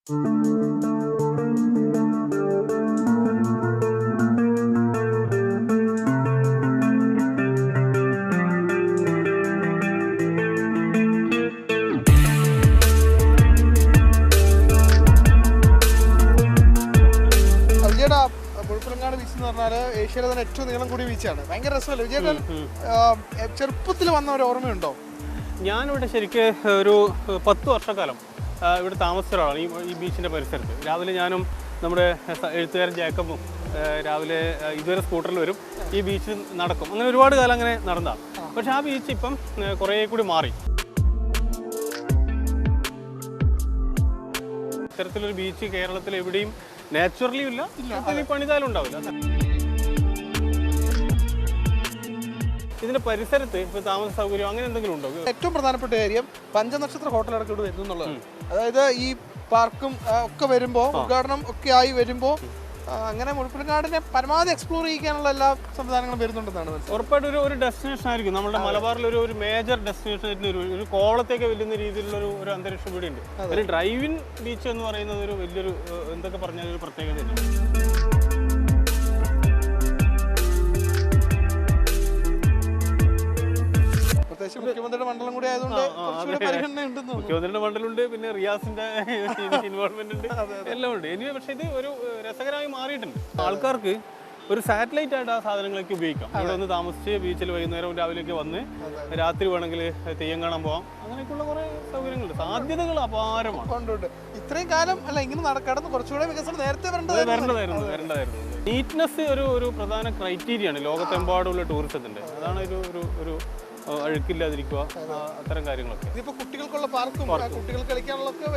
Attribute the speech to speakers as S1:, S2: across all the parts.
S1: Muzhappilangad beach എന്ന് പറഞ്ഞാൽ ഏഷ്യയിലെ തന്നെ ഏറ്റവും നീളം കൂടിയ ബീച്ചാണ്. ഭയങ്കര രസമല്ലേ വിജയേട്ടൻ? ചെറുപ്പത്തിൽ വന്ന ഒരു ഓർമ്മയുണ്ടോ?
S2: ഞാനിവിടെ ശരിക്ക് ഒരു 10 വർഷക്കാലം ഇവിടെ താമസിച്ച ഒരാളാണ് ഈ ബീച്ചിൻ്റെ പരിസരത്ത്. രാവിലെ ഞാനും നമ്മുടെ എഴുത്തുകാരൻ ജേക്കബും രാവിലെ ഇതുവരെ സ്കൂട്ടറിൽ വരും, ഈ ബീച്ചിൽ നടക്കും. അങ്ങനെ ഒരുപാട് കാലം അങ്ങനെ നടന്നതാണ്. പക്ഷെ ആ ബീച്ച് ഇപ്പം കുറേ കൂടി മാറി. ഇത്തരത്തിലൊരു ബീച്ച് കേരളത്തിൽ എവിടെയും നാച്ചുറലി ഇല്ല, പണിതാലും ഉണ്ടാവില്ല. ഇതിന്റെ പരിസരത്ത് ഇപ്പൊ താമസ സൗകര്യം അങ്ങനെ എന്തെങ്കിലും ഉണ്ടോ?
S1: ഏറ്റവും പ്രധാനപ്പെട്ട കാര്യം പഞ്ചനക്ഷത്ര ഹോട്ടൽ അടക്കം ഇവിടെ വരുന്നു എന്നുള്ളതാണ്. അതായത് ഈ പാർക്കും ഒക്കെ വരുമ്പോൾ, ഉദ്ഘാടനം ഒക്കെ ആയി വരുമ്പോൾ അങ്ങനെ മുഴുപ്പിലങ്ങാടിനെ പരമാവധി എക്സ്പ്ലോർ ചെയ്യാനുള്ള എല്ലാ സംവിധാനങ്ങളും വരുന്നുണ്ടെന്നാണ് മനസ്സിലായത്.
S2: ഉറപ്പായിട്ടും ഒരു ഡെസ്റ്റിനേഷൻ ആയിരിക്കും നമ്മുടെ മലബാറിൽ ഒരു മേജർ ഡെസ്റ്റിനേഷൻ. ഒരു കോളത്തേക്ക് വെല്ലുന്ന രീതിയിലുള്ള ഒരു അന്തരീക്ഷം ഇവിടെ ഉണ്ട്. ഒരു ഡ്രൈവിൻ ബീച്ച് എന്ന് പറയുന്നത് ഒരു വലിയൊരു എന്തൊക്കെ പറഞ്ഞാൽ ഒരു പ്രത്യേകത തന്നെയാണ്.
S1: മുഖ്യമന്ത്രിയുടെ മണ്ഡലം കൂടി ആയതുകൊണ്ട്
S2: മുഖ്യമന്ത്രിയുടെ മണ്ഡലമുണ്ട്, പിന്നെ റിയാസിന്റെ ഇൻവോൾവ്മെന്റ് ഉണ്ട്, എല്ലാം ഉണ്ട്. എനിവേ പക്ഷെ ഇത് ഒരു രസകരമായി മാറിയിട്ടുണ്ട്. ആൾക്കാർക്ക് ഒരു സാറ്റലൈറ്റ് ആയിട്ട് ആ സാധനങ്ങളൊക്കെ ഉപയോഗിക്കാം. ഇവിടെ ഒന്ന് താമസിച്ച് ബീച്ചിൽ വൈകുന്നേരം രാവിലെയൊക്കെ വന്ന് രാത്രി വേണമെങ്കിൽ തെയ്യം കാണാൻ പോകാം. അങ്ങനെയൊക്കെയുള്ള കുറെ സൗകര്യങ്ങളുണ്ട്, സാധ്യതകൾ അപാരമാണ്.
S1: ഇത്രയും കാലം അല്ല ഇങ്ങനെ നടക്കാതെ കുറച്ചുകൂടെ വികസനം നേരത്തെ
S2: വരേണ്ടതായിരുന്നു. നീറ്റ്നെസ് ഒരു പ്രധാന ക്രൈറ്റീരിയ ആണ് ലോകത്തെമ്പാടുള്ള ടൂറിസത്തിന്റെ. അതാണ് ഒരു അഴുക്കില്ലാതിരിക്കുക, അത്തരം കാര്യങ്ങളൊക്കെ.
S1: ഇതിപ്പോ കുട്ടികൾക്കുള്ള പാർക്കും കുട്ടികൾ കളിക്കാനുള്ള
S2: കുട്ടികൾ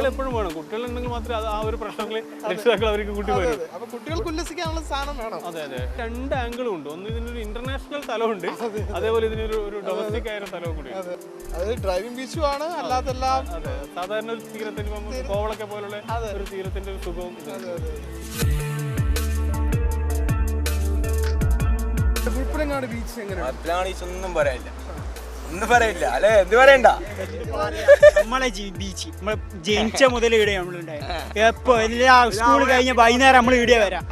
S2: എപ്പോഴും വേണം. കുട്ടികളുണ്ടെങ്കിൽ മാത്രമേ ആ ഒരു പ്രശ്നങ്ങൾ രക്ഷിതാക്കൾ അവർക്ക് കൂട്ടി വരും.
S1: അപ്പൊ കുട്ടികൾക്ക് ഉല്ലസിക്കാനുള്ള സാധനം വേണം.
S2: അതെ, 2 ആംഗിളും ഉണ്ട്. ഒന്ന് ഇതിനൊരു ഇന്റർനാഷണൽ തലമുണ്ട്, അതേപോലെ ഇതിനൊരു ഡൊമസ്റ്റിക് ആയ സ്ഥലവും കൂടി.
S1: അത് ഡ്രൈവിംഗ് ബീച്ചും ആണ്, അല്ലാതെല്ലാം
S2: സാധാരണ ഒരു തീരത്തിന് കോവളൊക്കെ പോലുള്ള ഒരു തീരത്തിന്റെ ഒരു സുഖവും.
S1: മുഴുപ്പിലങ്ങാട് ബീച്ച്
S3: ഒന്നും പറയില്ല അല്ലെ, എന്ത് പറയണ്ട.
S4: നമ്മളെ ബീച്ച് നമ്മളെ ജനിച്ച മുതൽ ഇവിടെ നമ്മളുണ്ടായത്. എപ്പോ എല്ലാ സ്കൂൾ കഴിഞ്ഞ വൈകുന്നേരം നമ്മൾ ഇവിടെ വരാം.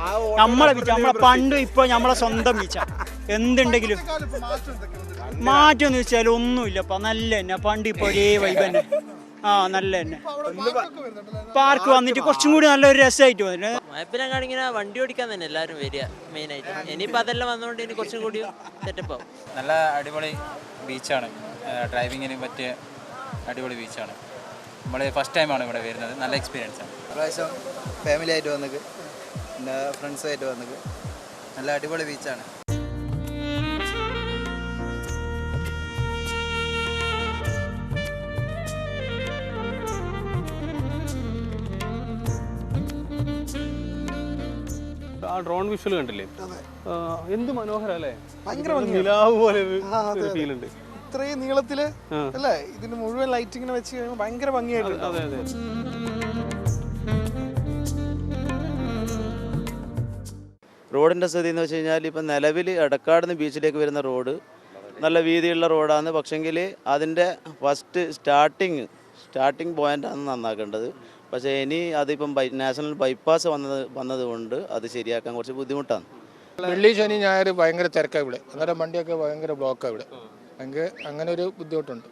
S4: നമ്മളെ ബീച്ച് നമ്മളെ പണ്ടും ഇപ്പൊ നമ്മളെ സ്വന്തം ബീച്ചാ. എന്തുണ്ടെങ്കിലും മാറ്റം എന്ന് വെച്ചാൽ ഒന്നുമില്ല. നല്ല തന്നെ പണ്ട് ഇപ്പൊ ഒരേ വൈബ് തന്നെ. നല്ല തന്നെ പാർക്ക് വന്നിട്ട് കുറച്ചും കൂടി നല്ലൊരു രസമായിട്ട് വന്നിട്ട്.
S5: മുഴുപ്പിലങ്ങാട് ഇങ്ങനെ വണ്ടി ഓടിക്കാൻ തന്നെ എല്ലാവരും വരിക മെയിനായിട്ട്. ഇനിയിപ്പോൾ അതെല്ലാം വന്നുകൊണ്ട് ഇനി കുറച്ചും കൂടി സെറ്റപ്പ് ആവും.
S6: നല്ല അടിപൊളി ബീച്ചാണ്, ഡ്രൈവിങ്ങിന് പറ്റിയ അടിപൊളി ബീച്ചാണ്. നമ്മൾ ഫസ്റ്റ് ടൈമാണ് ഇവിടെ വരുന്നത്, നല്ല എക്സ്പീരിയൻസ് ആണ്.
S3: പ്രാവശ്യം ഫാമിലി ആയിട്ട് വന്നത്, പിന്നെ ഫ്രണ്ട്സായിട്ട് വന്നത്, നല്ല അടിപൊളി ബീച്ചാണ്.
S2: ആ ഡ്രോൺ വിഷ്വൽ കണ്ടില്ലേ, എന്ത് മനോഹരം അല്ലേ, ഭയങ്കര നിലാവ് പോലെ ഒരു ഫീൽ ഉണ്ട്.
S1: ഇത്രയും നീളത്തില് അല്ലേ, ഇതിന് മുഴുവൻ ലൈറ്റിങ്ങിനെ വെച്ച് കഴിയുമ്പോൾ ഭയങ്കര ഭംഗിയായിട്ട്.
S2: അതെ.
S7: റോഡിൻ്റെ സ്ഥിതി എന്ന് വെച്ച് കഴിഞ്ഞാൽ ഇപ്പം നിലവിൽ എടക്കാട് നിന്ന് ബീച്ചിലേക്ക് വരുന്ന റോഡ് നല്ല വീതിയുള്ള റോഡാണ്. പക്ഷെങ്കിൽ അതിൻ്റെ ഫസ്റ്റ് സ്റ്റാർട്ടിങ് പോയിൻ്റാണ് നന്നാക്കേണ്ടത്. പക്ഷേ ഇനി അതിപ്പം നാഷണൽ ബൈപ്പാസ് വന്നതുകൊണ്ട് അത് ശരിയാക്കാൻ കുറച്ച് ബുദ്ധിമുട്ടാണ്.
S8: വെള്ളി ശനി ഞായർ ഭയങ്കര തിരക്കാണ് ഇവിടെ. അന്നേരം വണ്ടിയൊക്കെ ഭയങ്കര ബ്ലോക്കാണ് ഇവിടെ. അങ്ങനെ ഒരു ബുദ്ധിമുട്ടുണ്ട്.